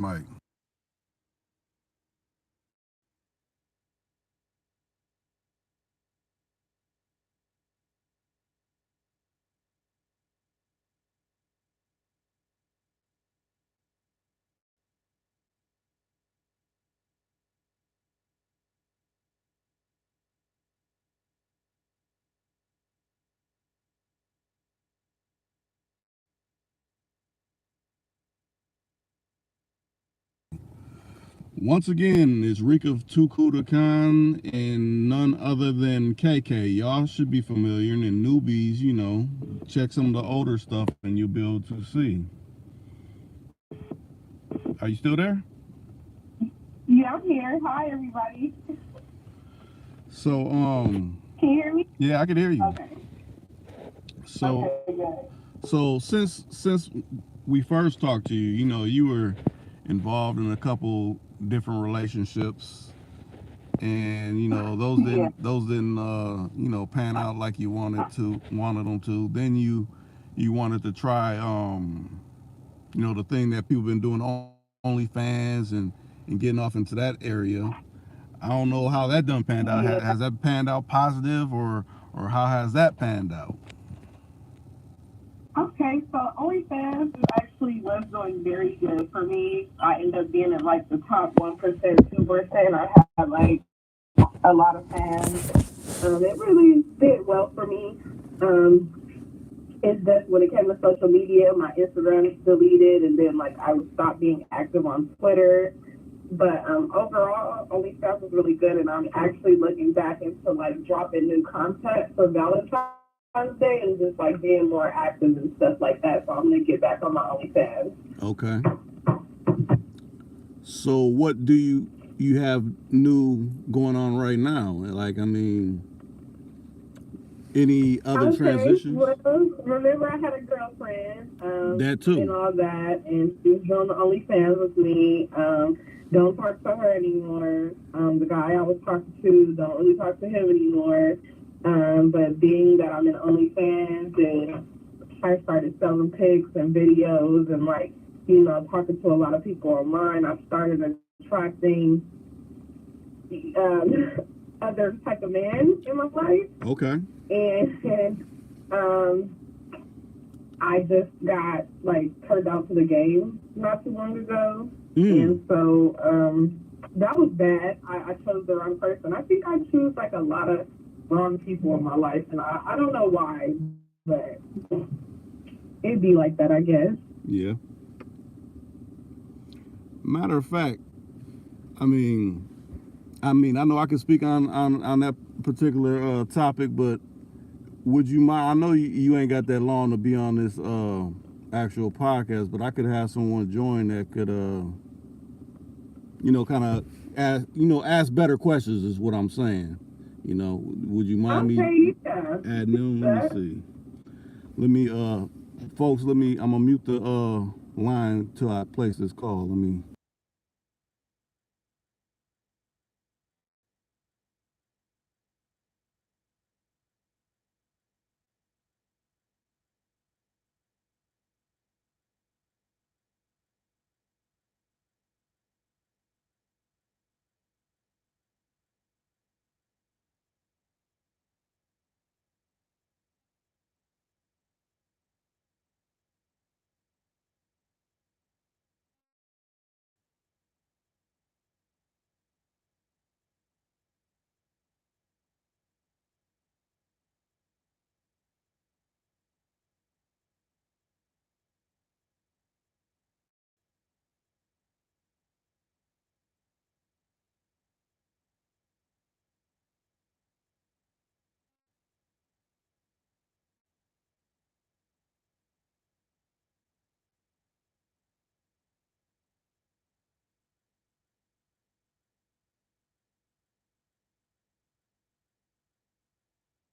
Mike. Once again, it's Reek of Tukuda Khan and none other than KK. Y'all should be familiar, and newbies, check some of the older stuff and you'll be able to see. Are you still there? Yeah, I'm here. Hi, everybody. So, Can you hear me? yeah, I can hear you. Okay. So, Okay, good. since we first talked to you, you were involved in a couple different relationships, and Yeah. those didn't pan out like you wanted them to. Then you wanted to try the thing that people been doing, OnlyFans, and getting off into that area. I don't know how that done panned out. Yeah. Has that panned out positive, or how has that panned out? Okay, so OnlyFans actually was doing very good for me. I ended up being in like the top 1%, 2%. I had like a lot of fans. It really did well for me. It's just when it came to social media, my Instagram is deleted, and then like I would stop being active on Twitter. But overall, OnlyFans was really good, and I'm actually looking back into like dropping new content for Valentine's Day and just like being more active and stuff like that. So I'm gonna get back on my OnlyFans. Okay. So what do you have new going on right now? Like, I mean, any other Okay, transitions? well, remember I had a girlfriend That and too. all that, and she was doing the OnlyFans with me. Don't talk to her anymore. The guy I was talking to, don't really talk to him anymore. But being that I'm in OnlyFans and I started selling pics and videos and like, talking to a lot of people online, I started attracting um, other type of men in my life. Okay. And um, I just got like turned out to the game not too long ago, Mm. and so that was bad. I chose the wrong person. I think I choose like a lot of wrong people in my life, and I don't know why, but it'd be like that, I guess. Yeah. Matter of fact, I mean, I know I can speak on that particular topic, but would you mind? I know you ain't got that long to be on this actual podcast, but I could have someone join that could kind of ask better questions. Is what I'm saying. Would you mind me Okay, yeah, adding them? Let me that. see. Let me folks. Let me. I'm gonna mute the line till I place this call. Let me.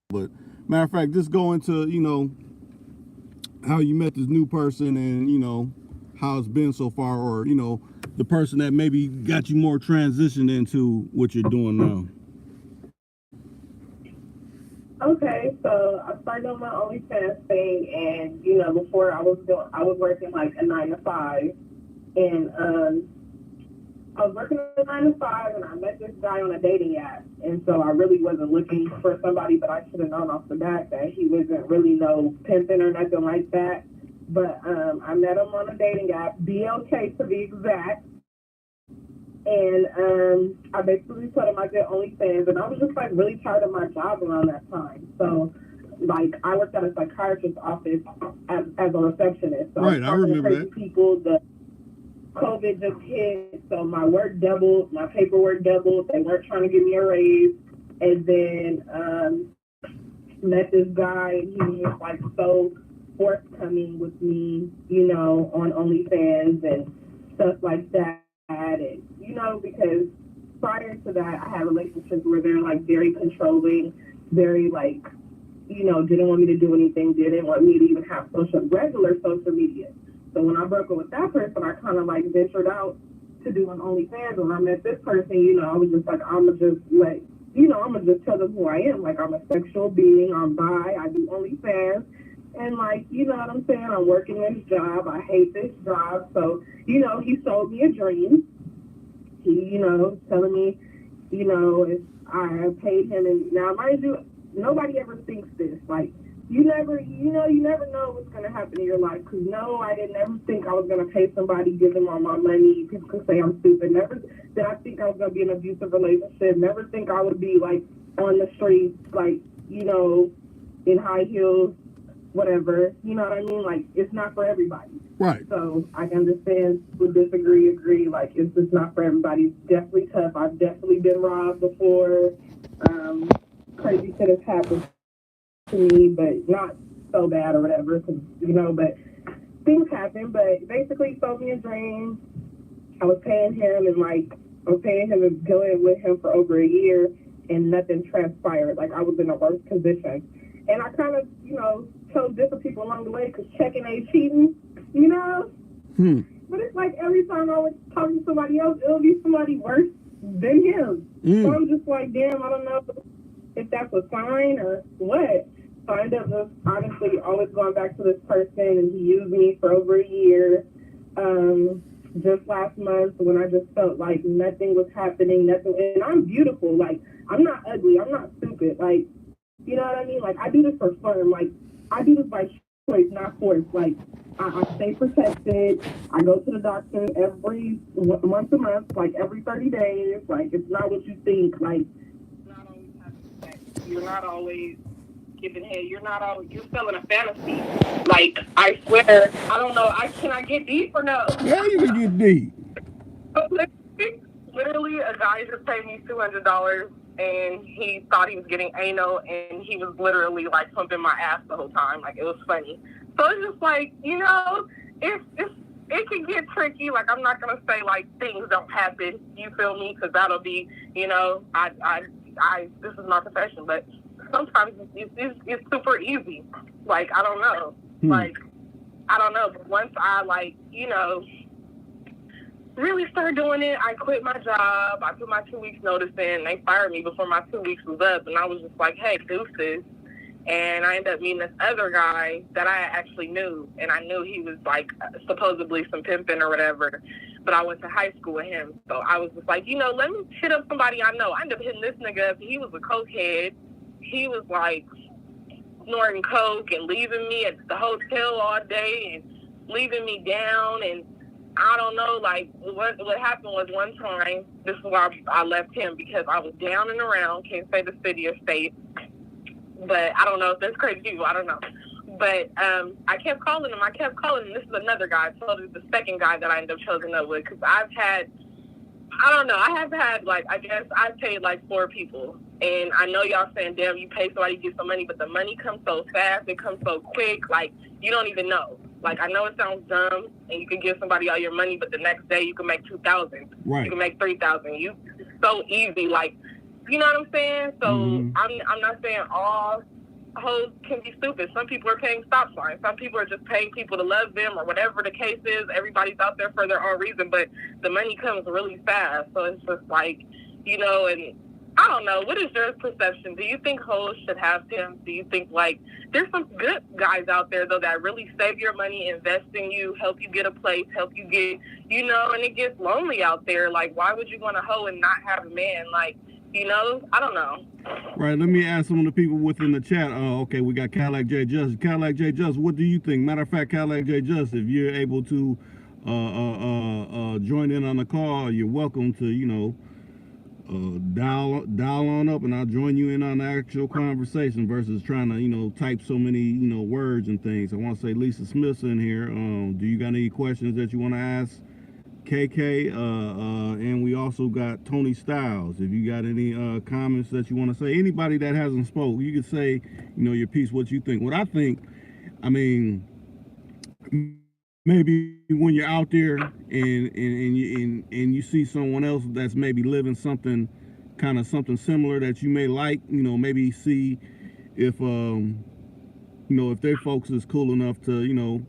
But matter of fact, just go into how you met this new person, and how it's been so far, or the person that maybe got you more transitioned into what you're doing now. Okay, so I started on my OnlyFans thing, and before I was working like a 9 to 5, and I was working a 9 to 5, and I met this guy on a dating app. And so I really wasn't looking for somebody, but I should have known off the bat that he wasn't really no pimping or nothing like that. But I met him on a dating app, BLK to be exact. And I basically told him I did OnlyFans, and I was just like really tired of my job around that time. So, like, I worked at a psychiatrist's office as a receptionist. So right, I remember that. People, the COVID just hit, so my work doubled, my paperwork doubled. They weren't trying to give me a raise. And then met this guy, and he was like so forthcoming with me, you know, on OnlyFans and stuff like that. And, you know, because prior to that, I had relationships where they're like very controlling, very like, you know, didn't want me to do anything, didn't want me to even have regular social media. So when I broke up with that person, I kind of like ventured out to doing OnlyFans. When I met this person, you know, I was just like, I'm going to just like, you know, I'm going to just tell them who I am. Like, I'm a sexual being, I'm bi, I do OnlyFans. And like, you know what I'm saying? I'm working this job. I hate this job. So, you know, he sold me a dream. He, you know, telling me, you know, if I paid him. And now, mind you, nobody ever thinks this. Like, you never know what's going to happen in your life. Because, no, I didn't ever think I was going to pay somebody, give them all my money. People could say I'm stupid. Never did I think I was going to be in an abusive relationship. Never think I would be, like, on the streets, like, you know, in high heels, whatever. You know what I mean? Like, it's not for everybody. Right. So I understand, would disagree, agree. Like, it's just not for everybody. It's definitely tough. I've definitely been robbed before. Crazy shit has happened to me, but not so bad or whatever, because, you know, but things happen. But basically, he sold me a dream. I was paying him, and like, I was paying him and dealing with him for over a year, and nothing transpired. Like, I was in a worse position. And I kind of, you know, told different people along the way, because checking ain't cheating, you know? But it's like every time I would talk to somebody else, it'll be somebody worse than him. So I'm just like, damn, I don't know if that's a sign or what. So I ended up just honestly always going back to this person, and he used me for over a year. Just last month, when I just felt like nothing was happening, nothing, and I'm beautiful. Like, I'm not ugly, I'm not stupid. Like, you know what I mean? Like, I do this for fun. Like, I do this by choice, not force. Like, I stay protected. I go to the doctor every once a month, like every 30 days. Like, it's not what you think. Like, not always having sex. You're not always giving head. You're not always, you're selling a fantasy. Like, I swear, I don't know. Can I get deep or no? Yeah, you can get deep. Literally, a guy just paid me $200, and he thought he was getting anal, and he was literally like pumping my ass the whole time. Like, it was funny. So it's just like, you know, it can get tricky. Like, I'm not gonna say like things don't happen. You feel me? Because that'll be, you know, I this is my profession, but sometimes it's super easy. Like, I don't know. Like, I don't know. But once I, like, you know, really started doing it, I quit my job. I put my 2 weeks notice in. They fired me before my 2 weeks was up. And I was just like, hey, deuces. And I ended up meeting this other guy that I actually knew. And I knew he was, like, supposedly some pimping or whatever. But I went to high school with him. So I was just like, you know, let me hit up somebody I know. I ended up hitting this nigga up. He was a cokehead. He was, like, snorting coke and leaving me at the hotel all day and leaving me down. And I don't know, like, what happened was one time, this is why I left him, because I was down and around, can't say the city or state, but I don't know if that's crazy to you, I don't know. But I kept calling him. This is another guy. So this is the second guy that I ended up choosing up with, because I have had, like, I guess I've paid, like, 4 people. And I know y'all saying, damn, you pay somebody to get some money, but the money comes so fast, it comes so quick, like, you don't even know. Like, I know it sounds dumb, and you can give somebody all your money, but the next day you can make $2,000. Right. You can make $3,000. It's so easy, like, you know what I'm saying? So I'm not saying all hoes can be stupid. Some people are paying stop signs. Some people are just paying people to love them, or whatever the case is. Everybody's out there for their own reason, but the money comes really fast. So it's just like, you know, and I don't know. What is your perception? Do you think hoes should have pimps? Do you think, like, there's some good guys out there, though, that really save your money, invest in you, help you get a place, help you get, you know, and it gets lonely out there. Like, why would you want a hoe and not have a man? Like, you know, I don't know. Right, let me ask some of the people within the chat. Okay, we got Cadillac J. Just. Cadillac J. Just, what do you think? Matter of fact, Cadillac J. Just, if you're able to join in on the call, you're welcome to, you know, dial on up and I'll join you in on the actual conversation versus trying to, you know, type so many, you know, words and things. I want to say Lisa Smith's in here. Do you got any questions that you want to ask KK? And we also got Tony Styles. If you got any comments that you want to say, anybody that hasn't spoke, you can say, you know, your piece, what you think. What I think, I mean, maybe when you're out there and you see someone else that's maybe living something kind of something similar that you may like, you know, maybe see if you know, if their folks is cool enough to, you know,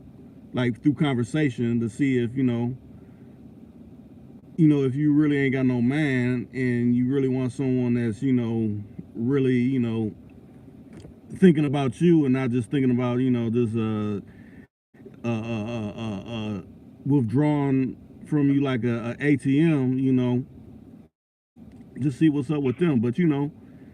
like through conversation to see if, you know, if you really ain't got no man and you really want someone that's, you know, really, you know, thinking about you and not just thinking about, you know, this withdrawn from you like a ATM, you know, just see what's up with them. But, you know,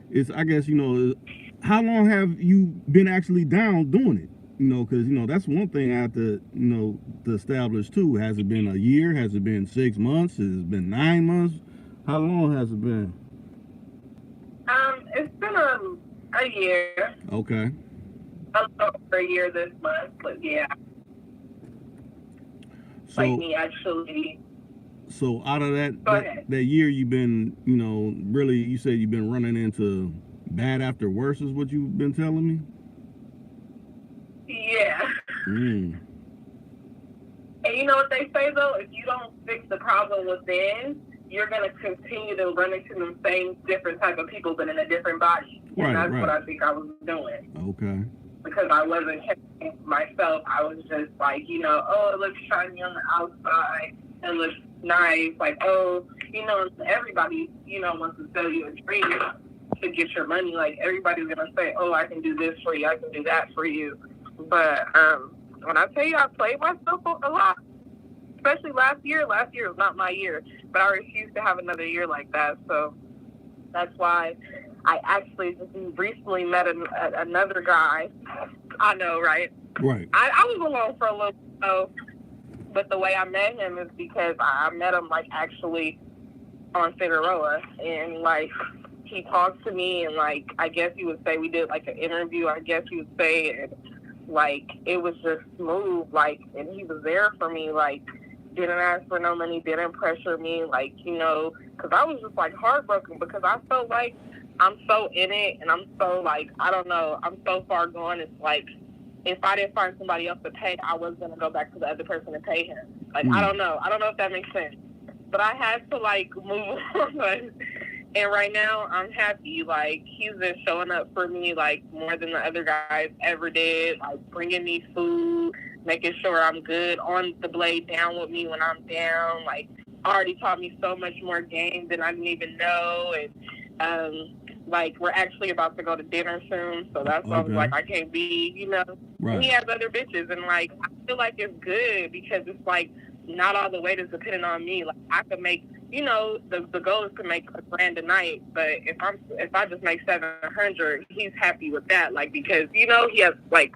it's, I guess, you know, how long have you been actually down doing it? You know, because, you know, that's one thing I have to, you know, to establish too. Has it been a year? Has it been 6 months? Has it been 9 months? How long has it been? It's been a year. Okay. Over a year this month, but yeah. So, like me actually. So out of that year, you've been, you know, really, you said you've been running into bad after worse is what you've been telling me? Yeah. Mm. And you know what they say, though? If you don't fix the problem within, you're going to continue to run into the same different type of people, but in a different body. And that's what I think I was doing. Okay. Because I wasn't checking myself. I was just like, you know, oh, it looks shiny on the outside. It looks nice. Like, oh, you know, everybody, you know, wants to sell you a dream to get your money. Like, everybody's going to say, oh, I can do this for you. I can do that for you. But when I tell you I played myself a lot, especially last year was not my year, but I refused to have another year like that. So that's why I actually just recently met another guy. I know, right? Right. I was alone for a little while, but the way I met him is because I met him, like, actually on Figueroa, and, like, he talked to me, and, like, I guess you would say we did, like, an interview, I guess you would say, and, like, it was just smooth, like, and he was there for me, like, didn't ask for no money, didn't pressure me, like, you know, because I was just, like, heartbroken, because I felt like I'm so in it, and I'm so, like, I don't know, I'm so far gone. It's like, if I didn't find somebody else to pay, I was going to go back to the other person and pay him. Like, I don't know if that makes sense. But I had to, like, move on. And right now, I'm happy. Like, he's been showing up for me, like, more than the other guys ever did. Like, bringing me food, making sure I'm good, on the blade down with me when I'm down. Like, already taught me so much more game than I didn't even know. And, like, we're actually about to go to dinner soon. So that's why I was like, I can't be, you know. Right. He has other bitches. And, like, I feel like it's good because it's, like, not all the weight is dependent on me. Like, I could make, you know, the goal is to make $1,000 a night, but if I just make $700, he's happy with that. Like, because, you know, he has, like,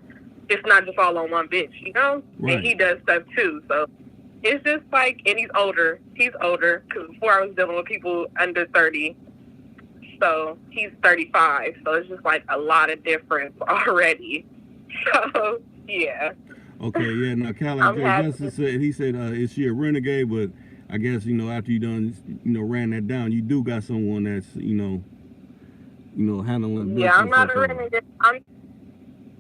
it's not just all on one bitch, you know? Right. And he does stuff too. So it's just like, and he's older because before I was dealing with people under 30. So he's 35. So it's just like a lot of difference already. So yeah. Okay, yeah. Now, Cadillac Justice said, is she a renegade? But I guess, you know, after you done, you know, ran that down, you do got someone that's, you know, handling. Yeah, I'm not a renegade.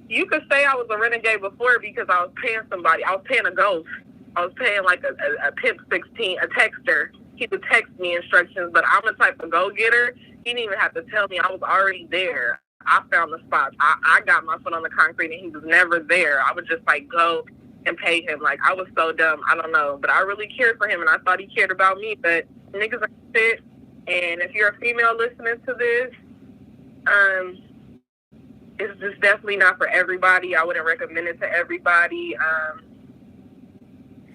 You could say I was a renegade before because I was paying somebody. I was paying a ghost. I was paying like a pimp 16, a texter. He would text me instructions, but I'm the type of go-getter. He didn't even have to tell me. I was already there. I found the spot. I got my foot on the concrete, and he was never there. I would just, like, go and pay him. Like, I was so dumb. I don't know. But I really cared for him, and I thought he cared about me. But niggas ain't shit, And if you're a female listening to this, it's just definitely not for everybody. I wouldn't recommend it to everybody.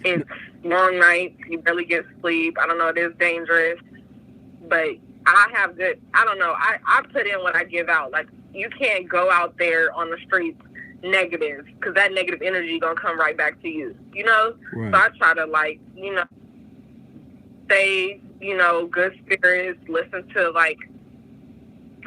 It's long nights. You barely get sleep. I don't know. It is dangerous. But I don't know. I put in what I give out. Like, you can't go out there on the streets negative, because that negative energy going to come right back to you, you know? Right. So I try to, like, you know, stay, you know, good spirits, listen to, like,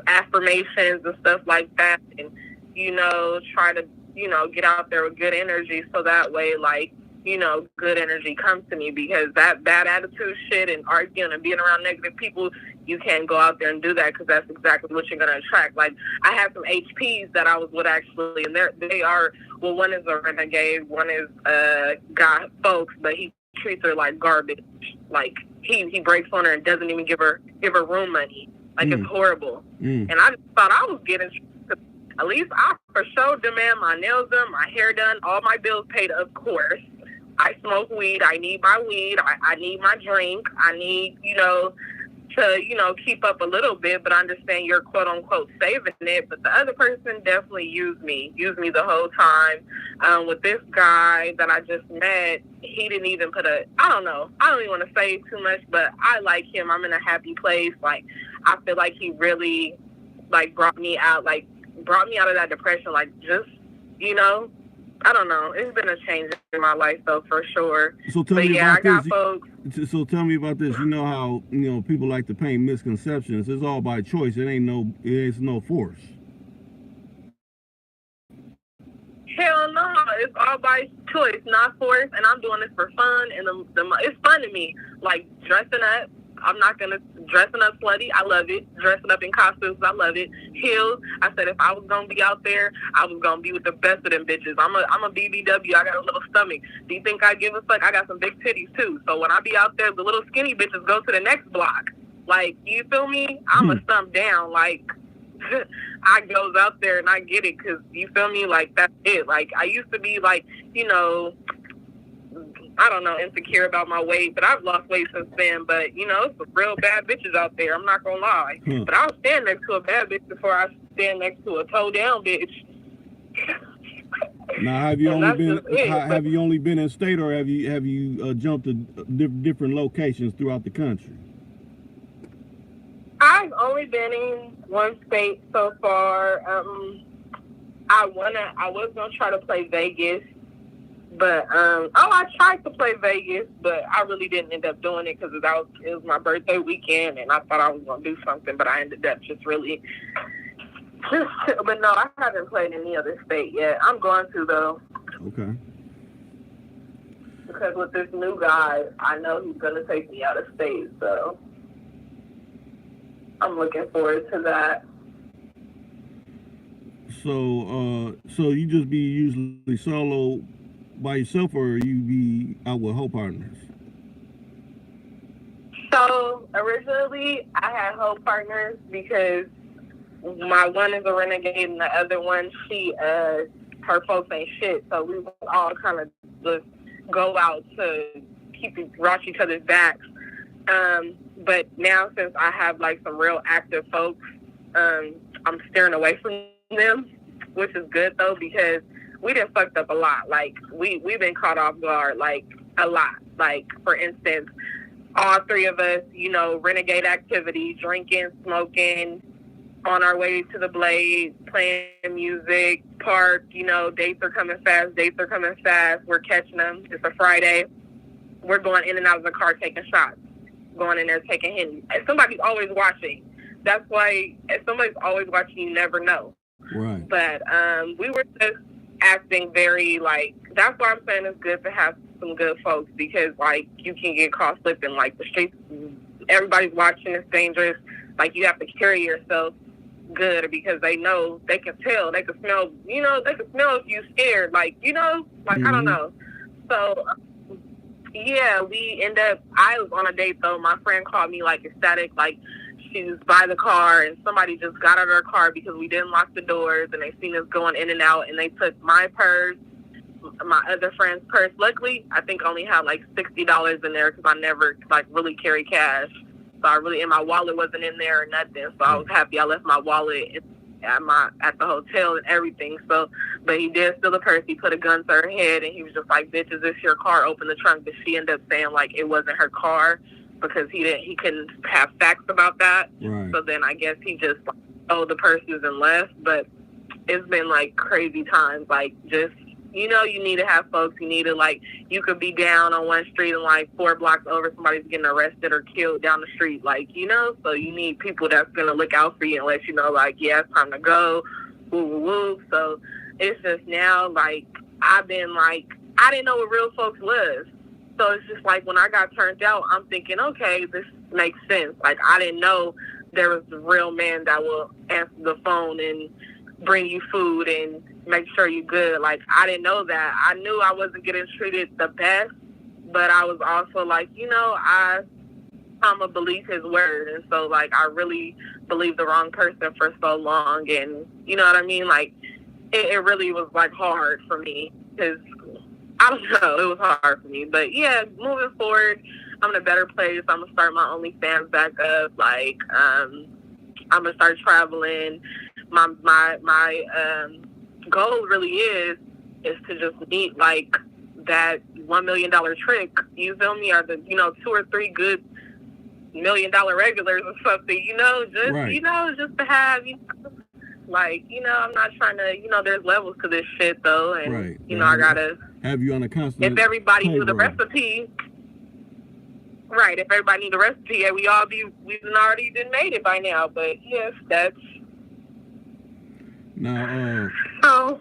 affirmations and stuff like that, and, you know, try to, you know, get out there with good energy, so that way, like, you know, good energy comes to me, because that bad attitude shit and arguing and being around negative people, you can't go out there and do that, because that's exactly what you're going to attract. Like, I have some HPs that I was with, actually, and they are, well, one is a renegade, one is guy folks, but he treats her like garbage. Like, he breaks on her and doesn't even give her room money. Like, it's horrible. And I just thought I was getting, at least I for sure demand my nails done, my hair done, all my bills paid, of course. I smoke weed. I need my weed. I need my drink. I need, you know, to, you know, keep up a little bit, but I understand you're quote unquote saving it. But the other person definitely used me the whole time. With this guy that I just met, he didn't even I don't know. I don't even want to say too much, but I like him. I'm in a happy place. Like, I feel like he really, like, brought me out of that depression. Like, just, you know, I don't know. It's been a change in my life, though, for sure. So tell me about I got this. folks. So tell me about this. You know how, you know, people like to paint misconceptions. It's all by choice. It's no force. Hell no, it's all by choice, not forced, and I'm doing this for fun, and it's fun to me. Like, dressing up, I'm not gonna dressing up slutty. I love it. Dressing up in costumes, I love it. Heels. I said if I was gonna be out there, I was gonna be with the best of them bitches. I'm a BBW. I got a little stomach. Do you think I give a fuck? I got some big titties too. So when I be out there, the little skinny bitches go to the next block. Like, you feel me? I'm a stump down. Like, I goes out there and I get it, because, you feel me? Like, that's it. Like, I used to be, like, you know, I don't know, insecure about my weight, but I've lost weight since then. But, you know, it's some real bad bitches out there. I'm not going to lie. But I'll stand next to a bad bitch before I stand next to a toe-down bitch. Now, have you only been in state, or have you jumped to different locations throughout the country? I've only been in one state so far. I was gonna try to play Vegas, but I tried to play Vegas, but I really didn't end up doing it, because it was my birthday weekend, and I thought I was gonna do something, but I ended up but no, I haven't played in any other state yet. I'm going to, though. Okay. Because with this new guy, I know he's gonna take me out of state, so I'm looking forward to that. So you just be usually solo by yourself, or you be out with whole partners? So originally I had whole partners, because my one is a renegade and the other one, her folks ain't shit. So we would all kind of just go out to watch each other's backs. But now, since I have, like, some real active folks, I'm steering away from them, which is good, though, because we done fucked up a lot. Like, we've been caught off guard, like, a lot. Like, for instance, all three of us, you know, renegade activity, drinking, smoking, on our way to the Blade, playing music, park, you know, dates are coming fast. We're catching them. It's a Friday. We're going in and out of the car taking shots, going in there taking hints. And somebody's always watching. That's why, if somebody's always watching, you never know. Right. But we were just acting very, like, that's why I'm saying it's good to have some good folks, because, like, you can get caught slipping. Like, the streets, everybody's watching, it's dangerous. Like, you have to carry yourself good, because they know, they can tell, they can smell, you know, they can smell if you're scared, like, you know, like, I don't know. So, yeah, I was on a date, though. My friend called me, like, ecstatic, like, she was by the car, and somebody just got out of her car because we didn't lock the doors, and they seen us going in and out, and they took my purse, my other friend's purse. Luckily, I think I only had, like, $60 in there, because I never, like, really carry cash. So and my wallet wasn't in there or nothing. So I was happy I left my wallet at the hotel and everything. So, but he did steal the purse. He put a gun to her head, and he was just like, "Bitch, is this your car?" Open the trunk, but she ended up saying like it wasn't her car because he couldn't have facts about that. Right. So then I guess he just like, stole the purses and left. But it's been like crazy times, like just. You know, you need to have folks. You need to, like, you could be down on one street and, like, 4 blocks over, somebody's getting arrested or killed down the street. Like, you know, so you need people that's going to look out for you and let you know, like, yeah, it's time to go, woo, woo, woo. So it's just now, like, I've been, like, I didn't know what real folks was. So it's just, like, when I got turned out, I'm thinking, okay, this makes sense. Like, I didn't know there was a real man that will answer the phone and bring you food and make sure you're good. Like, I didn't know that. I knew I wasn't getting treated the best, but I was also like, you know, I'm going to believe his word. And so, like, I really believed the wrong person for so long. And, you know what I mean? Like, it really was, like, hard for me because, I don't know, it was hard for me. But, yeah, moving forward, I'm in a better place. I'm going to start my OnlyFans back up. Like, I'm going to start traveling. My goal really is to just meet like that $1 million trick, you feel me, or the 2 or 3 good $1 million regulars or something, just right. just to have like I'm not trying to there's levels to this shit though, and Right. I gotta have you on a constant. If everybody knew the playground. recipe. Right, if everybody knew the recipe, yeah, we'd already been made it by now. But yes, that's Now, oh.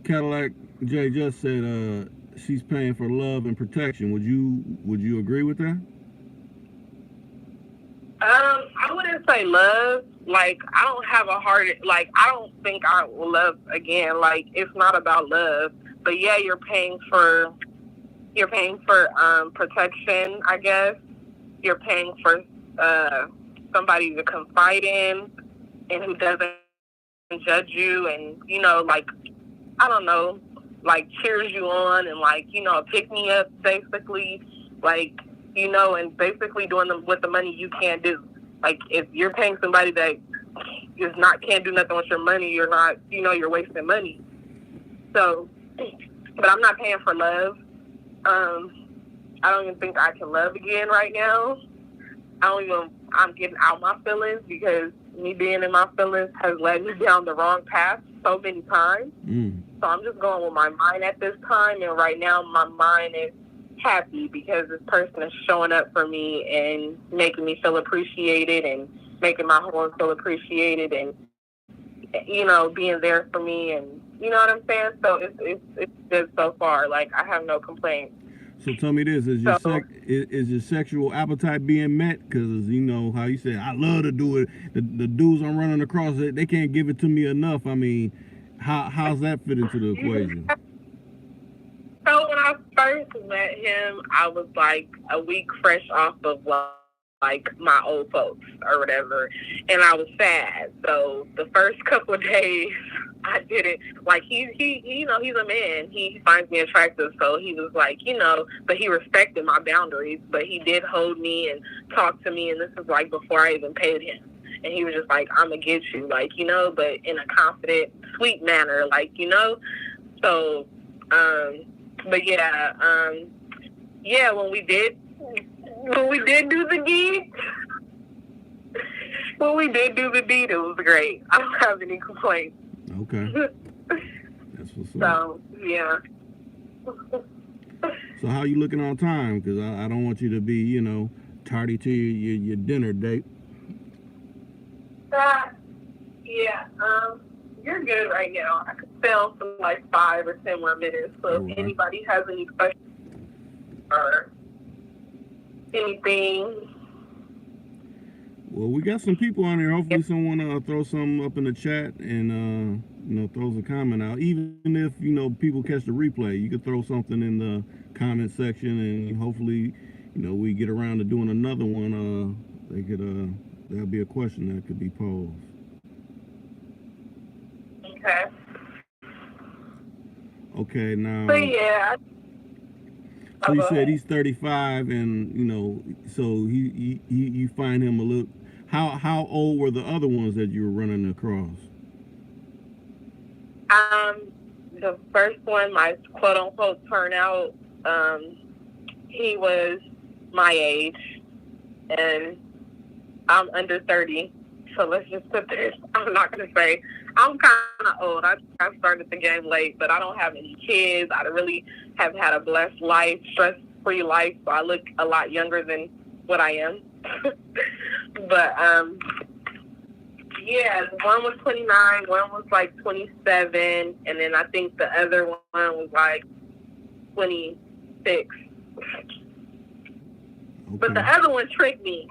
Cadillac J just said she's paying for love and protection. Would you agree with that? I wouldn't say love. Like, I don't have a heart. Like, I don't think I will love again. Like, it's not about love. But yeah, you're paying for protection, I guess. You're paying for somebody to confide in and who doesn't judge you and, like, I don't know, like, cheers you on and, like, pick me up, basically, like, and basically doing them with the money you can't do. Like, if you're paying somebody that can't do nothing with your money, you're not, you're wasting money. So, but I'm not paying for love. I don't even think I can love again right now. I'm getting out my feelings because me being in my feelings has led me down the wrong path so many times. So I'm just going with my mind at this time. And right now my mind is happy because this person is showing up for me and making me feel appreciated and making my home feel appreciated and, being there for me. And you know what I'm saying? So it's good so far. Like, I have no complaints. So tell me this: is your sexual appetite being met? Because how you say, I love to do it. The dudes I'm running across, they can't give it to me enough. I mean, how's that fit into the equation? So when I first met him, I was like a week fresh off of like my old folks or whatever, and I was sad. So the first couple of days, I didn't like. He's a man. He finds me attractive, so he was like, but he respected my boundaries. But he did hold me and talk to me, and this is like before I even paid him. And he was just like, I'm gonna get you, like, but in a confident, sweet manner, like, So, but yeah, when we did do the deed, it was great. I don't have any complaints. Okay. That's what's up. So, yeah. So how you looking on time? Because I don't want you to be, tardy to your dinner date. Yeah. You're good right now. I could film for like 5 or 10 more minutes. So if anybody has any questions or anything. Well, we got some people on here. Hopefully someone throw something up in the chat and throws a comment out. Even if people catch the replay, you could throw something in the comment section, and hopefully we get around to doing another one. There'll be a question that could be posed. Okay. Okay, now. So yeah. So you go said ahead. he's 35, and so you find him a little. How old were the other ones that you were running across? The first one, my quote unquote turnout, he was my age, and I'm under 30. So let's just put this. I'm not gonna say I'm kind of old. I started the game late, but I don't have any kids. I really have had a blessed life, stress-free life. So I look a lot younger than what I am. But yeah, one was 29, one was like 27, and then I think the other one was like 26. But the Okay. other one tricked me.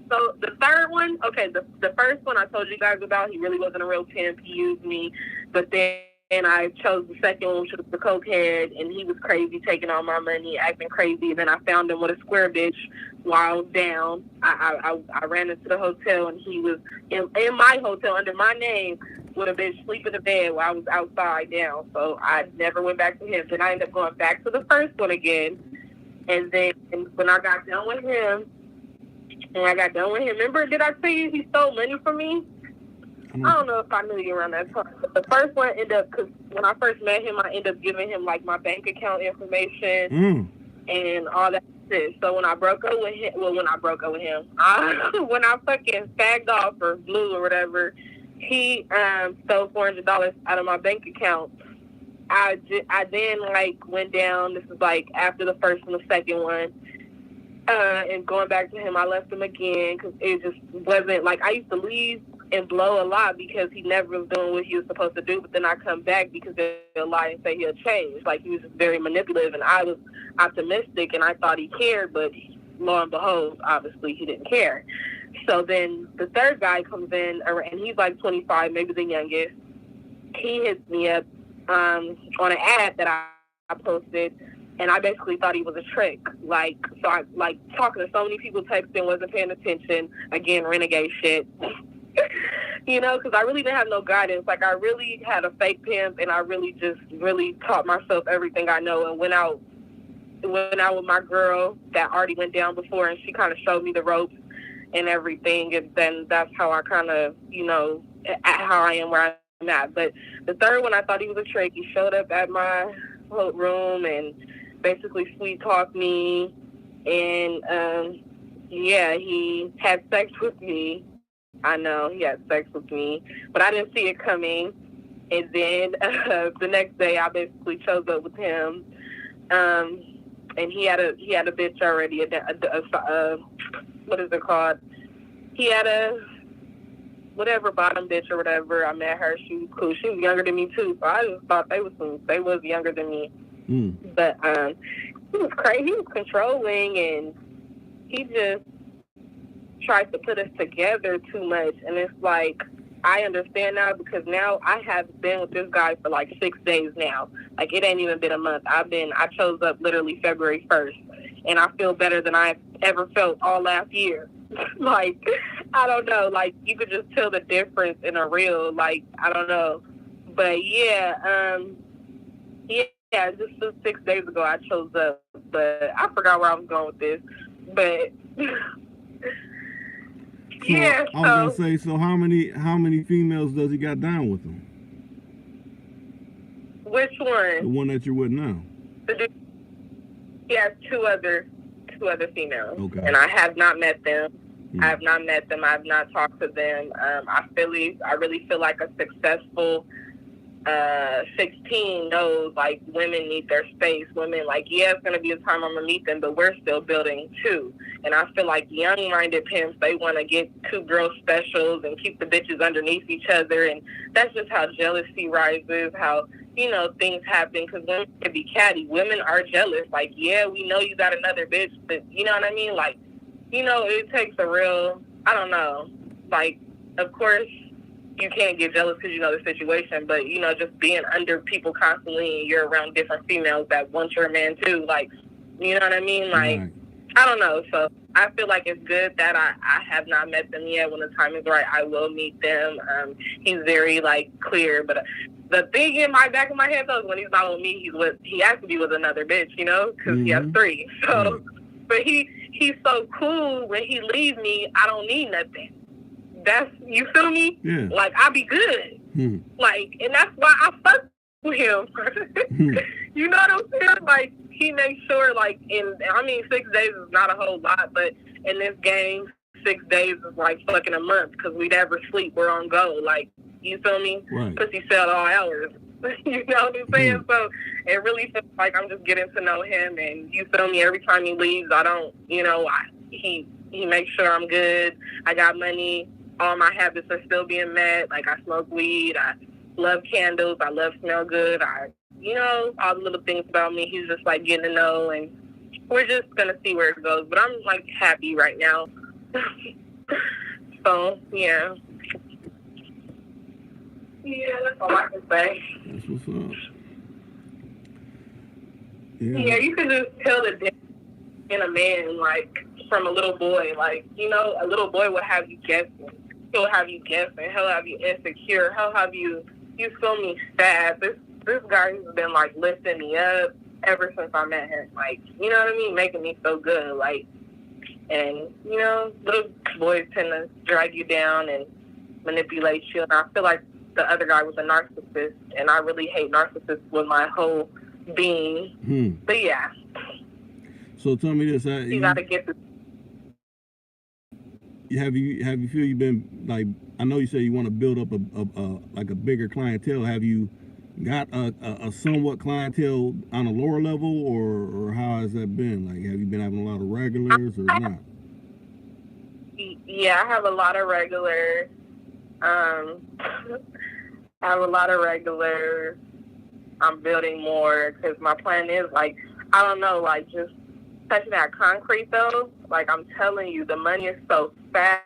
So the third one, okay, the first one I told you guys about, he really wasn't a real pimp. He used me. But then I chose the second one, which was the cokehead, and he was crazy, taking all my money, acting crazy. And then I found him with a square bitch while I was down. I ran into the hotel, and he was in my hotel under my name with a bitch sleeping in the bed while I was outside down. So I never went back to him. Then I ended up going back to the first one again. And then when I got done with him, remember, did I tell you he stole money from me? I don't know if I knew you around that time. But the first one ended up, because when I first met him, I ended up giving him, like, my bank account information and all that shit. So when I broke up with him, when I fucking fagged off or blew or whatever, he stole $400 out of my bank account. I then, like, went down. This is, like, after the first and the second one. And going back to him, I left him again because it just wasn't, like, I used to leave and blow a lot because he never was doing what he was supposed to do, but then I come back because they'll lie and say he'll change. Like, he was just very manipulative, and I was optimistic, and I thought he cared, but lo and behold, obviously he didn't care. So then the third guy comes in, and he's like 25, maybe the youngest. He hits me up on an ad that I posted, and I basically thought he was a trick. Like, so I, like, talking to so many people, texting, wasn't paying attention. Again, renegade shit. Because I really didn't have no guidance. Like, I really had a fake pimp, and I really taught myself everything I know, and went out with my girl that already went down before, and she kind of showed me the ropes and everything, and then that's how I kind of, how I am where I'm at. But the third one, I thought he was a trick. He showed up at my room and basically sweet talked me, and he had sex with me. I know he had sex with me, but I didn't see it coming. And then the next day, I basically chose up with him, and he had a bitch already. What is it called? He had a whatever bottom bitch or whatever. I met her. She was cool. She was younger than me too, so I just thought they was younger than me. But he was crazy. He was controlling, and he just tried to put us together too much. And it's like, I understand now, because now I have been with this guy for like 6 days now. Like, it ain't even been a month. I chose up literally February 1st, and I feel better than I've ever felt all last year. Like, I don't know. Like, you could just tell the difference in a reel. Like, I don't know. But yeah, just 6 days ago I chose up, but I forgot where I was going with this. But yeah, I was gonna say, so how many females does he got down with him? Which one? The one that you're with now. He has two other females, okay. And I have not met them. I have not met them. I have not talked to them. I really feel like a successful 16 knows, like, women need their space. Women, like, yeah, it's going to be a time I'm going to meet them, but we're still building too. And I feel like young-minded pimps, they want to get two girl specials and keep the bitches underneath each other. And that's just how jealousy rises, how, things happen, because women can be catty. Women are jealous. Like, yeah, we know you got another bitch, but you know what I mean? Like, it takes a real, I don't know, like, of course, you can't get jealous because you know the situation, but, just being under people constantly, and you're around different females that want your man too, like, you know what I mean? Like, right. I don't know. So I feel like it's good that I have not met them yet. When the time is right, I will meet them. He's very like clear, but the thing in my back of my head though is when he's not with me, he has to be with another bitch, you know, because he has 3. So, but he's so cool. When he leaves me, I don't need nothing. That's, you feel me? Yeah. Like I be good. Like, and that's why I fuck with him. You know what I'm saying? Like, he makes sure, like, 6 days is not a whole lot, but in this game, 6 days is like fucking a month because we never sleep. We're on go. Like, you feel me? Right. Pussy sell all hours. You know what I'm saying? So it really feels like I'm just getting to know him, and you feel me? Every time he leaves, I don't, you know, he makes sure I'm good. I got money. All my habits are still being met. Like, I smoke weed. I love candles. I love smell good. You know, all the little things about me. He's just like getting to know, and we're just gonna see where it goes. But I'm like happy right now. So yeah, that's all I can say. That's what's up. Yeah, you can just tell the difference in a man, like from a little boy. Like, you know, a little boy will have you guessing. He'll have you guessing. He'll have you insecure. He'll have you feel me, sad. This guy has been like lifting me up ever since I met him. Like, you know what I mean? Making me feel good. Like, and you know, little boys tend to drag you down and manipulate you. And I feel like the other guy was a narcissist, and I really hate narcissists with my whole being. But yeah. So tell me this: you gotta get this. Have you feel you've been like? I know you say you want to build up a bigger clientele. Have you got a somewhat clientele on a lower level, or how has that been? Like, have you been having a lot of regulars or not? Yeah, I have a lot of regulars. I have a lot of regulars. I'm building more because my plan is, like, I don't know, like, just touching that concrete though. Like, I'm telling you, the money is so fast.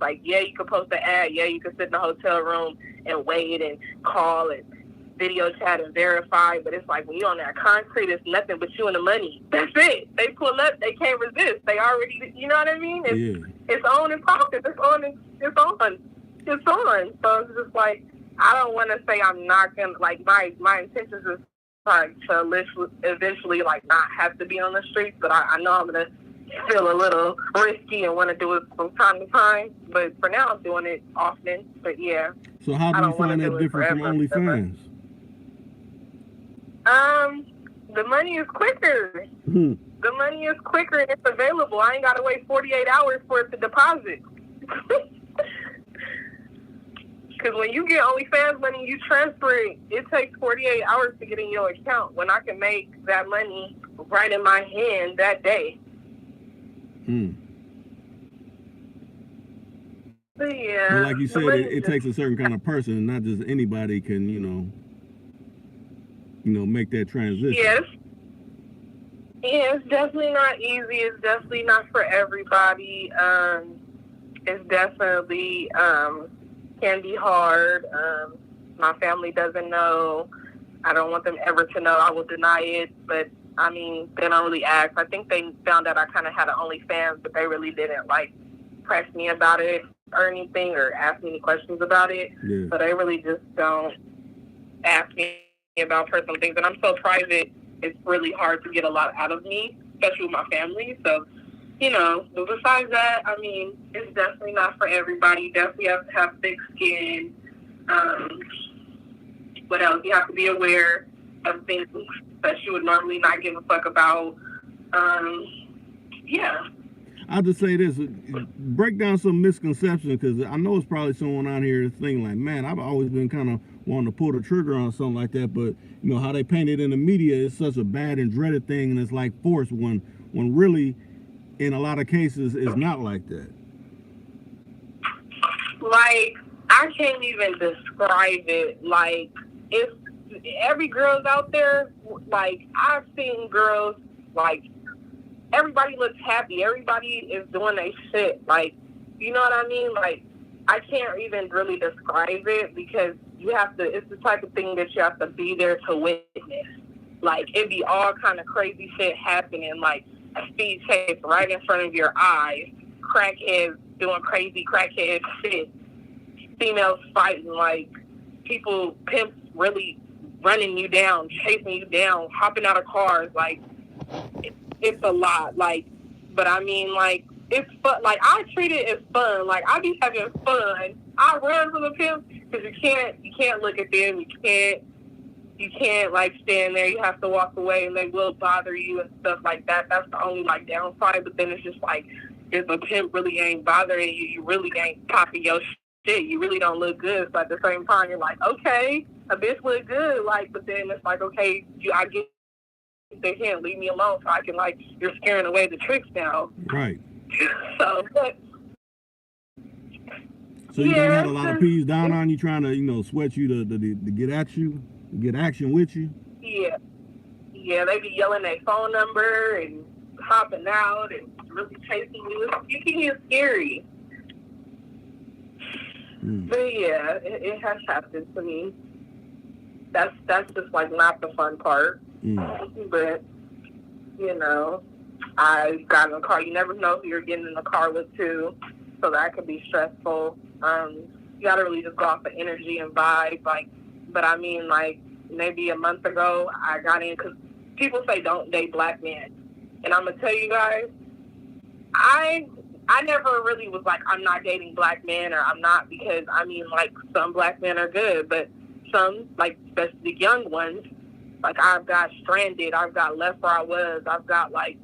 Like, yeah, you could post an ad. Yeah, you could sit in the hotel room and wait and call and video chat and verify. But it's like when you're on that concrete, it's nothing but you and the money. That's it. They pull up, they can't resist. They already, you know what I mean? It's on and popping. It's on. It's on. So it's just like, I don't want to say I'm not gonna, like, my intentions is like to eventually like not have to be on the streets, but I know I'm gonna feel a little risky and want to do it from time to time. But for now, I'm doing it often. But yeah. So how do you find that different from OnlyFans? The money is quicker. The money is quicker and it's available. I ain't gotta wait 48 hours for it to deposit. Because when you get OnlyFans money, you transfer it. It takes 48 hours to get in your account. When I can make that money right in my hand that day. But yeah. But like you said, it takes a certain kind of person, and not just anybody can, you know, make that transition. Yes. Yeah, it's definitely not easy. It's definitely not for everybody. It's definitely can be hard. My family doesn't know. I don't want them ever to know. I will deny it, but I mean, they don't really ask. I think they found out I kind of had an OnlyFans, but they really didn't like press me about it or anything or ask me any questions about it. Yeah. So they really just don't ask me about personal things. And I'm so private, it's really hard to get a lot out of me, especially with my family. So, you know, but besides that, I mean, it's definitely not for everybody. You definitely have to have thick skin. What else? You have to be aware of things that you would normally not give a fuck about. Yeah. I'll just say this, break down some misconceptions, because I know it's probably someone out here thinking like, man, I've always been kind of wanting to pull the trigger on something like that, but you know how they paint it in the media is such a bad and dreaded thing, and it's like forced when really in a lot of cases it's not like that. Like, I can't even describe it. Like, if every girl's out there, like, I've seen girls, like, everybody looks happy. Everybody is doing their shit. Like, you know what I mean? Like, I can't even really describe it because you have to, it's the type of thing that you have to be there to witness. Like, it be all kind of crazy shit happening. Like, a speed chase right in front of your eyes, crackheads doing crazy crackhead shit, females fighting, like people, pimps really running you down, chasing you down, hopping out of cars, like it's a lot, like, but I mean, like, it's fun, like, I treat it as fun, like, I be having fun, I run from the pimp, because you can't look at them, you can't, like, stand there, you have to walk away, and they will bother you and stuff like that. That's the only, like, downside, but then it's just, like, if a pimp really ain't bothering you, you really ain't popping your shit, you really don't look good, so at the same time, you're like, okay, a bitch look good, like, but then it's like, okay, I get they can't leave me alone, so I can, like, you're scaring away the tricks now. Right. So, but, so you don't have a lot of peas down on you trying to, you know, sweat you to get at you, to get action with you? Yeah, they be yelling their phone number and hopping out and really chasing you. You can get scary. But yeah, it has happened to me. That's just, like, not the fun part. But, you know, I got in the car. You never know who you're getting in the car with, too. So that could be stressful. You gotta really just go off the energy and vibe. Like, but I mean, like, maybe a month ago, I got in, because people say don't date black men. And I'm gonna tell you guys, I never really was like, I'm not dating black men, or I'm not, because, I mean, like, some black men are good, but some, like, especially the young ones, like, I've got stranded, I've got left where I was, I've got, like,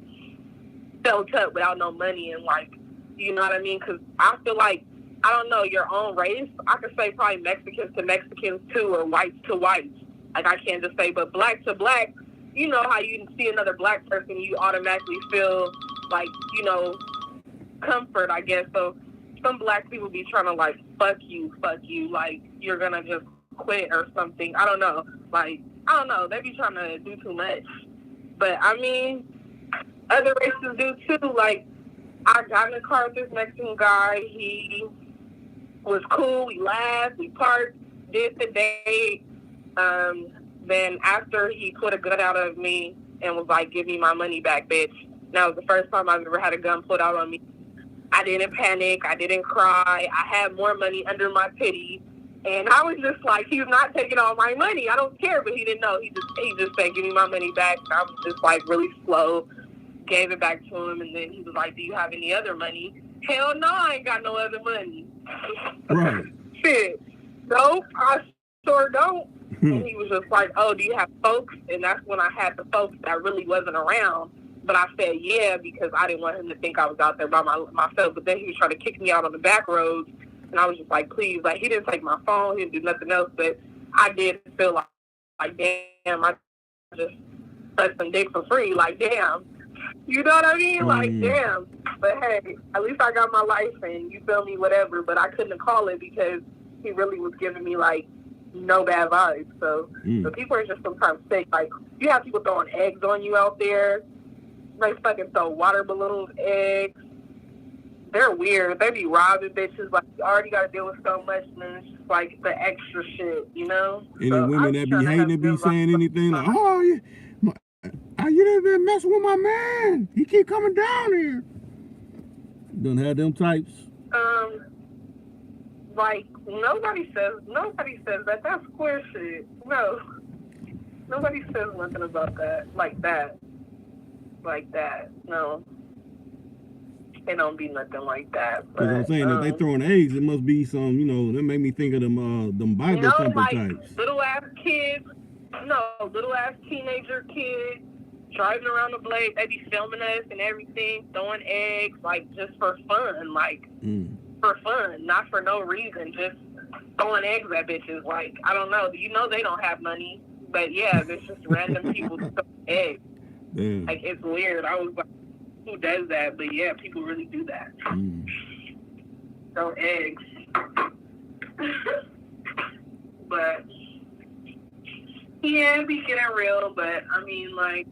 felt up without no money, and, like, you know what I mean? Because I feel like, I don't know, your own race, I could say probably Mexicans to Mexicans too, or whites to whites. Like, I can't just say, but black to black, you know how you see another black person, you automatically feel like, you know, comfort, I guess. So some black people be trying to, like, fuck you, like, you're gonna just quit or something. I don't know. Like, I don't know. They be trying to do too much. But, I mean, other races do too. Like, I got in the car with this Mexican guy. He was cool. We laughed. We parked. Did the date. Then after, he put a gun out of me and was like, give me my money back, bitch. And that was the first time I've ever had a gun put out on me. I didn't panic. I didn't cry. I had more money under my pity. And I was just like, he's not taking all my money. I don't care, but he didn't know. He just said, give me my money back. And I was just, like, really slow. Gave it back to him, and then he was like, do you have any other money? Hell no, I ain't got no other money. Right. Shit. Nope, I sure don't. And he was just like, oh, do you have folks? And that's when I had the folks that really wasn't around. But I said, yeah, because I didn't want him to think I was out there by myself. But then he was trying to kick me out on the back roads. And I was just like, please. Like, he didn't take my phone. He didn't do nothing else. But I did feel like damn, I just sucked some dick for free. Like, damn. You know what I mean? Like, damn. But, hey, at least I got my life, and you feel me, whatever. But I couldn't call it because he really was giving me, like, no bad vibes. So, but people are just sometimes sick. Like, you have people throwing eggs on you out there. They fucking throw water balloons, eggs. They're weird. They be robbing bitches. Like, you already got to deal with so much, and then it's just, like, the extra shit, you know? Any women that be hating and be saying anything like, oh, you done been messing with my man. He keep coming down here. Done had them types. Like, nobody says that. That's square shit. No. Nobody says nothing about that. Like that. No. It don't be nothing like that. Because I'm saying, if they throwing eggs, it must be some, you know, that make me think of them Bible thumper like, types. Little ass teenager kids driving around the blade. They be filming us and everything, throwing eggs, like, just for fun. Like, for fun, not for no reason. Just throwing eggs at bitches. Like, I don't know. You know they don't have money. But, yeah, there's just random people throwing eggs. Damn. Like, it's weird. I was like, who does that? But, yeah, people really do that. Throw eggs. But, yeah, it be getting real. But, I mean, like,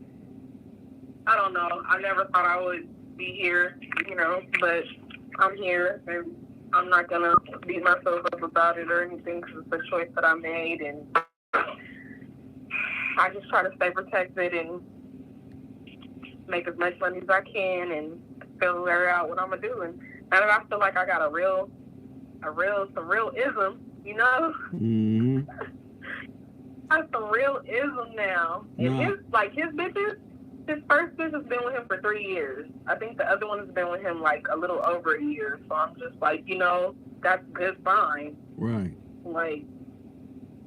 I don't know. I never thought I would be here, you know, but I'm here, and I'm not going to beat myself up about it or anything, because it's a choice that I made, and I just try to stay protected and make as much money as I can and figure out what I'm gonna do. And now that I feel like I got some real ism, you know. Mm-hmm. I have some real ism now. And his bitches, his first bitch has been with him for 3 years. I think the other one has been with him like a little over a year. So I'm just like, you know, that's a good sign. Right. Like,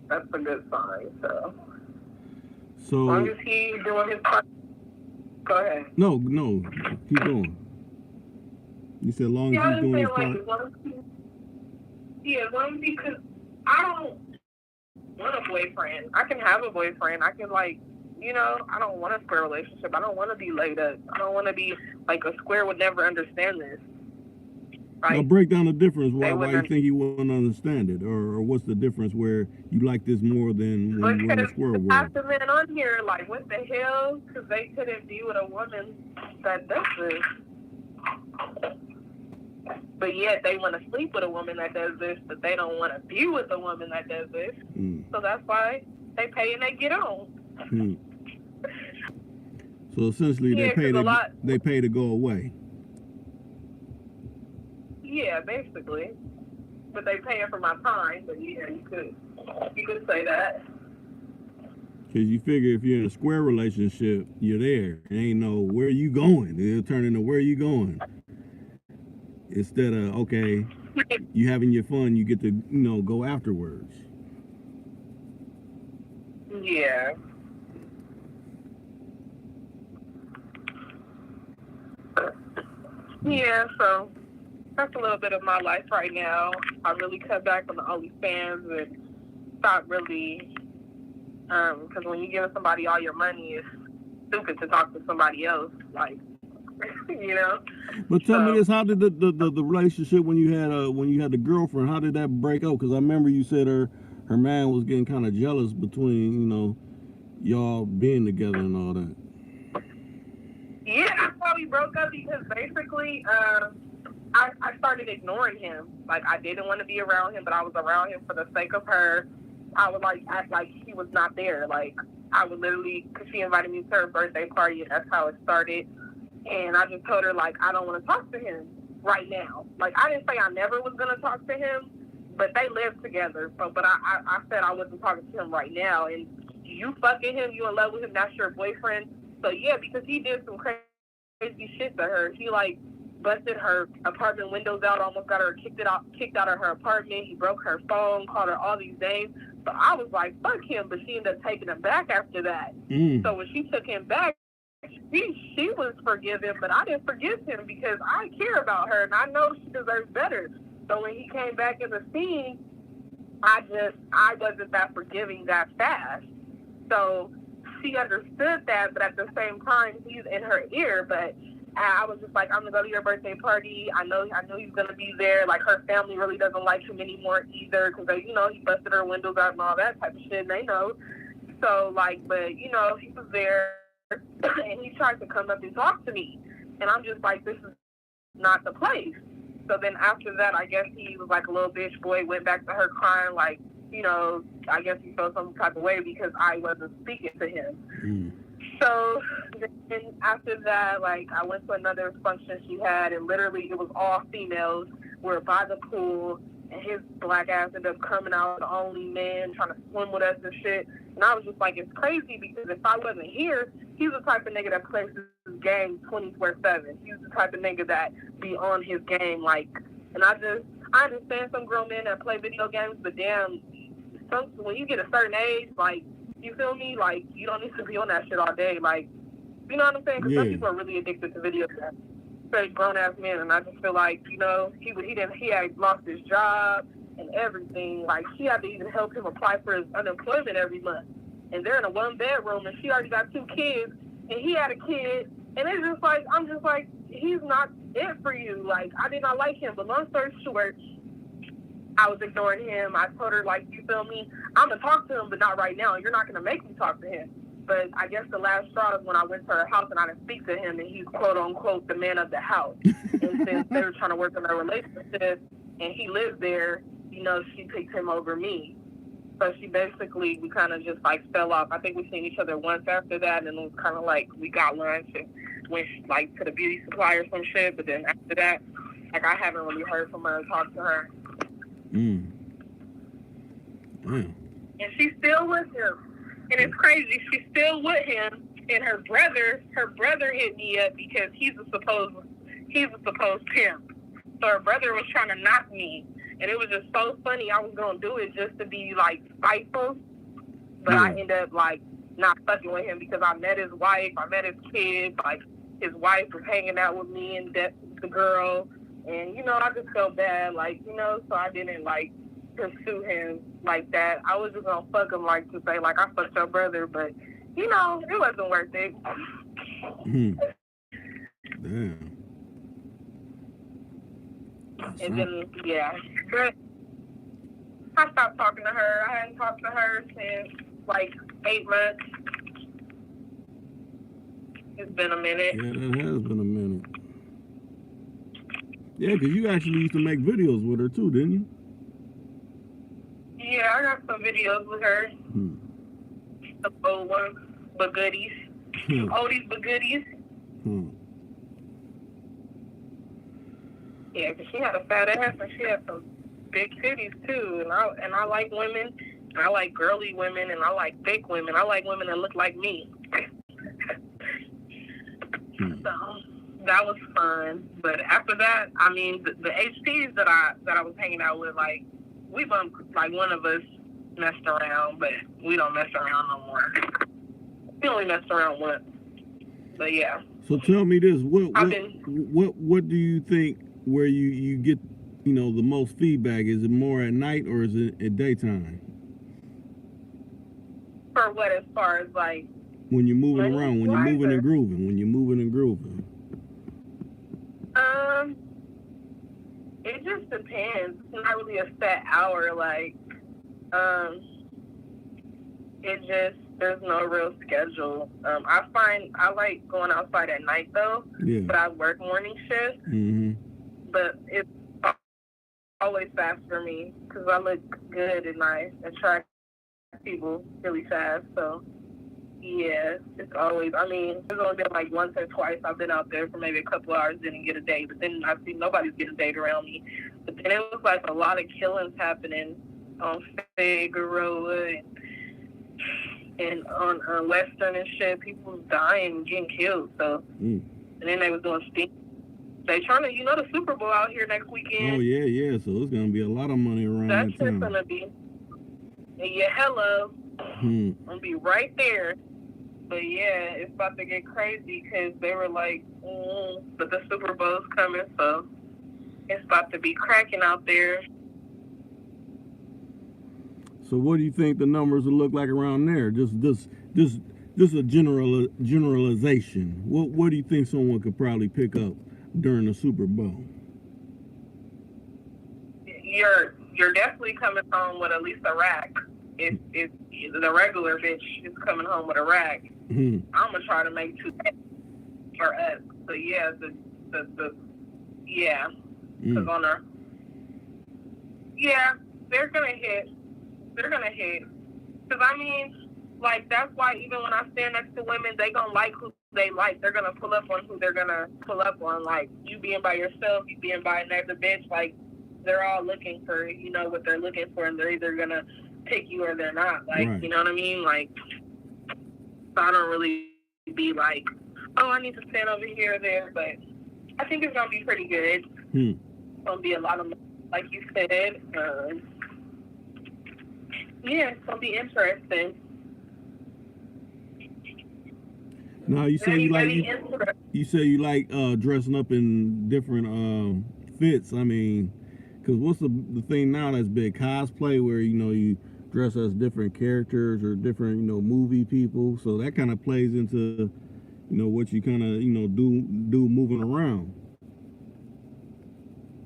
that's a good sign. So as So long as he doing his part. Go ahead. no, keep going. You said as long as he's doing his part. As long as he, because I don't want a boyfriend. I can have a boyfriend. I can, like, you know, I don't want a square relationship. I don't want to be laid up. I don't want to be, like, a square would never understand this. Right? Now break down the difference. Why you think he wouldn't understand it? Or what's the difference where you like this more than when you're in the square world? Half the men on here, like, what the hell? Because they couldn't be with a woman that does this. But yet they want to sleep with a woman that does this, but they don't want to be with a woman that does this. So that's why they pay and they get on. So essentially, they pay to go away. Yeah, basically. But they paying for my time. But yeah, you could say that. Because you figure if you're in a square relationship, you're there. It ain't no where you going. It'll turn into where you going. Instead of, okay, you having your fun, you get to, you know, go afterwards. Yeah. Yeah, so that's a little bit of my life right now. I really cut back on the OnlyFans and stop really, because when you're giving somebody all your money, it's stupid to talk to somebody else, like, you know. But tell me this: how did the relationship when you had the girlfriend? How did that break up? Because I remember you said her man was getting kind of jealous between, you know, y'all being together and all that. Yeah, that's why we broke up, because basically, I started ignoring him. Like, I didn't want to be around him, but I was around him for the sake of her. I would, like, act like he was not there. Like, I would literally, because she invited me to her birthday party, and that's how it started. And I just told her, like, I don't want to talk to him right now. Like, I didn't say I never was going to talk to him, but they lived together. So, but I said I wasn't talking to him right now. And you fucking him, you in love with him, that's your boyfriend. So, yeah, because he did some crazy shit to her. He, like, busted her apartment windows out, almost got her kicked out of her apartment. He broke her phone, called her all these names. So I was like, fuck him, but she ended up taking him back after that. So when she took him back, she was forgiven, but I didn't forgive him because I care about her and I know she deserves better. So when he came back in the scene, I wasn't that forgiving that fast. So she understood that, but at the same time, he's in her ear. But I was just like, I'm gonna go to your birthday party. I know he's gonna be there. Like, her family really doesn't like him anymore either, because they, you know, he busted her windows out and all that type of shit. And they know. So, like, but you know, he was there, and he tried to come up and talk to me, and I'm just like, this is not the place. So then after that, I guess he was like a little bitch boy, went back to her crying, like, you know, I guess he felt some type of way because I wasn't speaking to him. So then after that, like, I went to another function she had, and literally it was all females. We were by the pool, and his black ass ended up coming out, the only man, trying to swim with us and shit. And I was just like, it's crazy, because if I wasn't here, he's the type of nigga that plays his game 24/7. He's the type of nigga that be on his game, like, and I understand some grown men that play video games, but damn, when you get a certain age, like, you feel me? Like, you don't need to be on that shit all day. Like, you know what I'm saying? Because some people are really addicted to video games. Very grown-ass men, and I just feel like, you know, he had lost his job and everything. Like, she had to even help him apply for his unemployment every month. And they're in a one-bedroom, and she already got 2 kids, and he had a kid. And it's just like, I'm just like, he's not it for you. Like, I did not like him. But long story short, I was ignoring him. I told her, like, you feel me? I'm going to talk to him, but not right now. You're not going to make me talk to him. But I guess the last straw is when I went to her house and I didn't speak to him, and he's quote-unquote the man of the house. And since they were trying to work on their relationship and he lived there, you know, she picked him over me. So we kind of just, like, fell off. I think we seen each other once after that, and it was kind of like we got lunch. And went like to the beauty supply or some shit. But then after that, like I haven't really heard from her or talked to her. Mm. And she's still with him. And it's crazy. She's still with him. And her brother hit me up because he's a supposed pimp. So her brother was trying to knock me. And it was just so funny. I was going to do it just to be, like, spiteful. But I ended up, like, not fucking with him because I met his wife. I met his kids. Like, his wife was hanging out with me and the girl. And, you know, I just felt bad. Like, you know, so I didn't, like, pursue him like that. I was just going to fuck him, like, to say, like, I fucked your brother. But, you know, it wasn't worth it. Damn. And then, yeah. But I stopped talking to her. I hadn't talked to her since, like, 8 months. It's been a minute. Yeah, that has been a minute. Yeah, because you actually used to make videos with her, too, didn't you? Yeah, I got some videos with her. Some old ones, but goodies. Oldies but goodies. Yeah, because she had a fat ass and she had some big titties too. And I like women, and I like girly women, and I like thick women. I like women that look like me. So that was fun. But after that, I mean, the HTs that I was hanging out with, like, we bumped, like, one of us messed around, but we don't mess around no more. We only messed around once. But yeah. So tell me this: what do you think? Where you get, you know, the most feedback? Is it more at night or is it at daytime? For what, as far as like when you're moving around, when you're moving and grooving? It just depends. It's not really a set hour. Like, it just, there's no real schedule. I find I like going outside at night though. Yeah. But I work morning shift. But it's always fast for me because I look good and I attract people really fast. So, yeah, it's always, I mean, there's only been like once or twice I've been out there for maybe a couple hours, didn't get a date. But then I've seen nobody's getting a date around me. But then it was like a lot of killings happening on Figueroa and on Western and shit. People was dying and getting killed. So, and then they was doing sting. They trying to, you know, the Super Bowl out here next weekend. Oh, yeah. So it's going to be a lot of money around that that time. That's going to be. And yeah, hello. I'm going to be right there. But yeah, it's about to get crazy because they were like, but the Super Bowl's coming, so it's about to be cracking out there. So what do you think the numbers will look like around there? Just a generalization. What do you think someone could probably pick up during the Super Bowl? You're definitely coming home with at least a rack. If the regular bitch is coming home with a rack, I'm gonna try to make 2 for us. So yeah, because on her, they're gonna hit. Because I mean, like, that's why even when I stand next to women, they gonna like who they like. They're gonna pull up on who they're gonna pull up on. Like, you being by yourself, you being by another bitch, like, they're all looking for, you know, what they're looking for, and they're either gonna pick you or they're not. Like, right. You know what I mean? Like, so I don't really be like, oh, I need to stand over here or there, but I think it's gonna be pretty good. It's gonna be a lot of, like you said, yeah, it's gonna be interesting. Now you say you like dressing up in different fits. I mean, because what's the thing now that's big? Cosplay, where, you know, you dress as different characters or different, you know, movie people. So that kind of plays into, you know, what you kind of, you know, do moving around.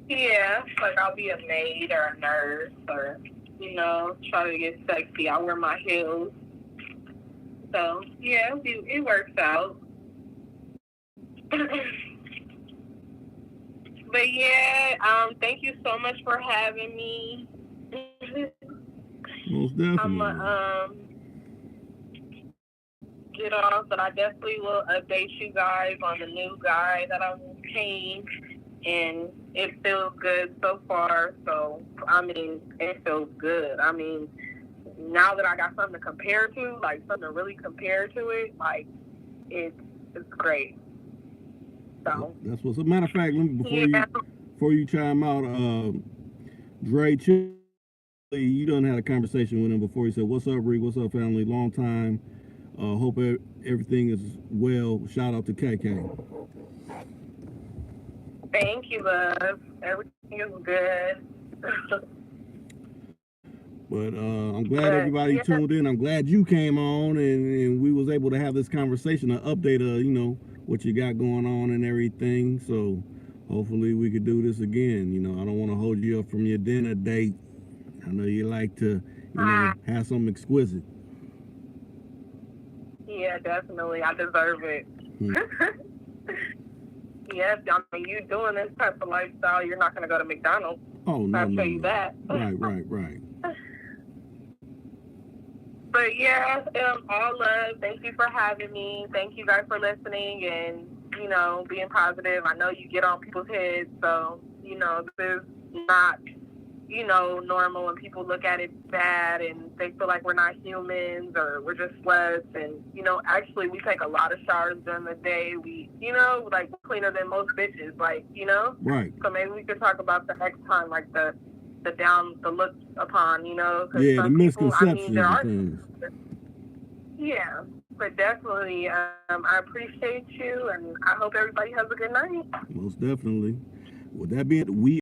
Yeah, like I'll be a maid or a nurse, or, you know, try to get sexy. I wear my heels. So, yeah, it works out. But, yeah, thank you so much for having me. Most definitely. get off, but I definitely will update you guys on the new guy that I'm paying, and it feels good so far. So I mean, it feels good. I mean, now that I got something to compare to, like something to really compare to it, like it's great. So That's what's a matter of fact. Let me, yeah. before you chime out, Dre Chili, you done had a conversation with him before. He said, "What's up, Reek? What's up, family? Long time. Hope everything is well. Shout out to KK." Thank you, love. Everything is good. But I'm glad everybody tuned in. I'm glad you came on and we was able to have this conversation, an update of, you know, what you got going on and everything. So hopefully we could do this again. You know, I don't want to hold you up from your dinner date. I know you like to, you know, have something exquisite. Yeah, definitely. I deserve it. Yes, I mean, you doing this type of lifestyle, you're not going to go to McDonald's. Oh, no, I'll no, tell you no. that. Right. But yeah, all love. Thank you for having me. Thank you guys for listening and, you know, being positive. I know you get on people's heads, so, you know, this is not, you know, normal when people look at it bad and they feel like we're not humans or we're just sluts. And, you know, actually we take a lot of showers during the day. We, you know, like cleaner than most bitches, like, you know? Right. So maybe we could talk about the next time, like the looked upon, you know? Yeah, the misconceptions there and are, things. yeah, but definitely, I appreciate you, and I hope everybody has a good night. Most definitely. With that being, we